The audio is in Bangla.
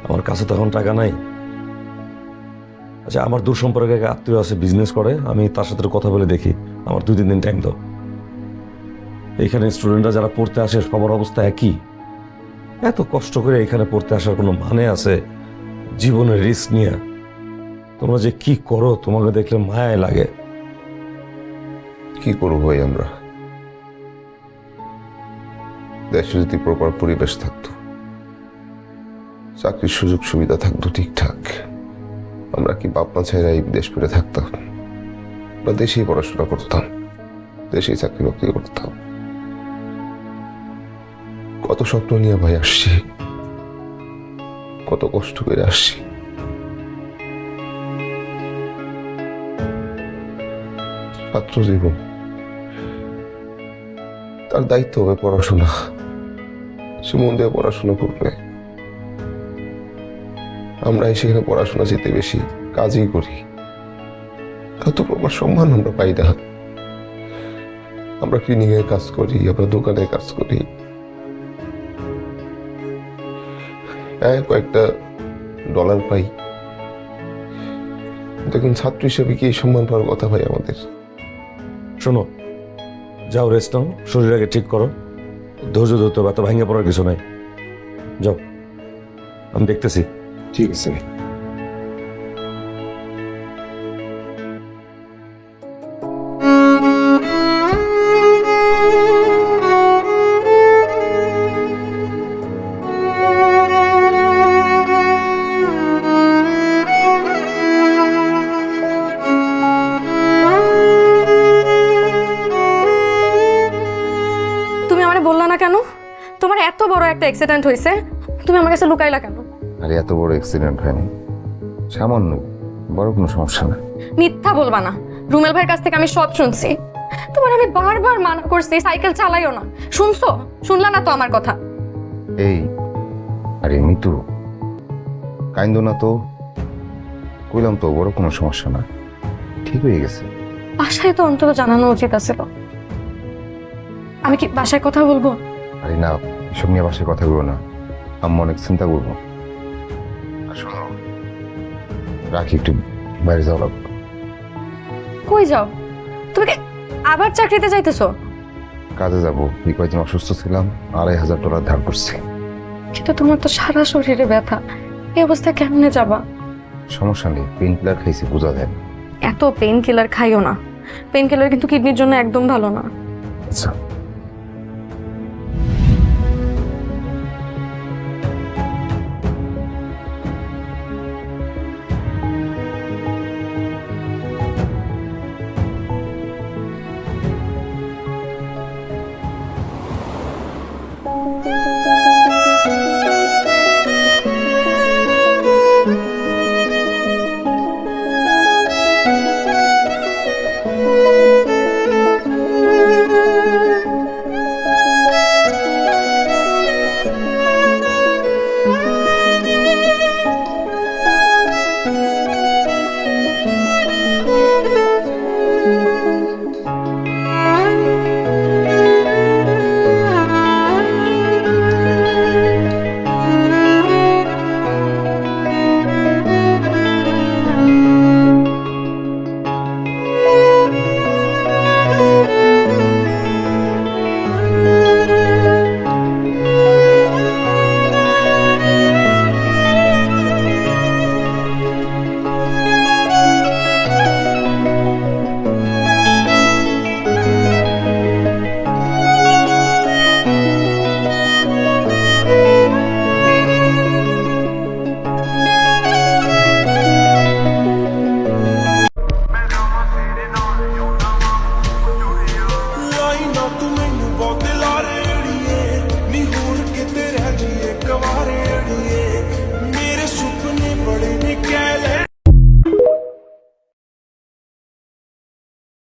আমার কাছে তখন টাকা নাই। আচ্ছা, আমার দূর সম্পর্কে এক আত্মীয় আছে, বিজনেস করে, আমি তার সাথে একটু কথা বলে দেখি। আমার 2-3 দিন টাইম দাও। এইখানে স্টুডেন্টরা যারা পড়তে আসে সবার অবস্থা একই। এত কষ্ট করে এখানে পড়তে আসার কোনো মানে আছে? জীবনের রিস্ক নিয়ে তোমরা যে কি করো, তোমাকে দেখলে মায়ায় লাগে। কি করবো ভাই, আমরা দেশে যদি প্রপার পরিবেশ থাকতো, চাকরির সুযোগ সুবিধা থাকতো ঠিকঠাক, আমরা কি বাপ মা ছেড়ে এই দেশ ফিরে থাকতাম? আমরা দেশেই পড়াশোনা করতাম, দেশেই চাকরি বাকরি করতাম। কত স্বপ্ন নিয়ে ভাই আসছি, কত কষ্ট করে আসছি। ছাত্র জীবন, তার দায়িত্ব হবে পড়াশোনা, সে মন দিয়ে পড়াশোনা করবে। আমরা সেখানে পড়াশোনা যেতে বেশি কাজই করি, এত প্রকার সম্মান আমরা পাই না। আমরা ক্লিনিং এর কাজ করি, আমরা দোকানে কাজ করি, কয়েকটা ডলার পাই। দেখুন, ছাত্র হিসেবে কি এই সম্মান পাওয়ার কথা ভাই আমাদের? শোনো, যাও রেস্ট নাও, শরীর আগে ঠিক করো, ধৈর্য ধরতে হবে, এত ভেঙে পড়ার কিছু নাই। যাও, আমি দেখতেছি। ঠিক আছে। তুমি আমারে বললা না কেন? তোমার এত বড় একটা অ্যাক্সিডেন্ট হয়েছে, তুমি আমার কাছে লুকাইলা কেন? আরে এত বড় অ্যাক্সিডেন্ট হয়নি, সামান্য, বড় কোনো সমস্যা না। মিথ্যা বলবা না, রুমেল ভাইয়ের কাছ থেকে আমি সব শুনছি। তোমার আমি বারবার মানা করছি সাইকেল চালাইও না, শুনছো? শুনলা না তো আমার কথা? এই, আরে মিতু, কাইন্দো না তো, কইলাম তো বড় কোনো সমস্যা না, ঠিক হয়ে গেছে। বাসায় তো অন্তত জানানো উচিত আছিল। আমি কি বাসায় কথা বলবো? আরে না, এসব নিয়ে বাসায় কথা বলবো না, আম্মা অনেক চিন্তা করবো। আর শোনো, রাখি, একটু বাইরে যাওয়া লাগবে। কই যাও? তুমি কি আবার চাকরিতে যাইতেছো? কাজে যাবো, এই কয়েকদিন অসুস্থ ছিলাম, $2,500 ধার করছি। কিন্তু তোমার তো সারা শরীরে ব্যথা, এই অবস্থায় কেমনে যাবা? সমস্যা নেই, পেইন কিলার খাইছি, বোঝা যায় না। এত পেইন কিলার খাইও না, পেইন কিলার কিন্তু কিডনির জন্য একদম ভালো না। আচ্ছা।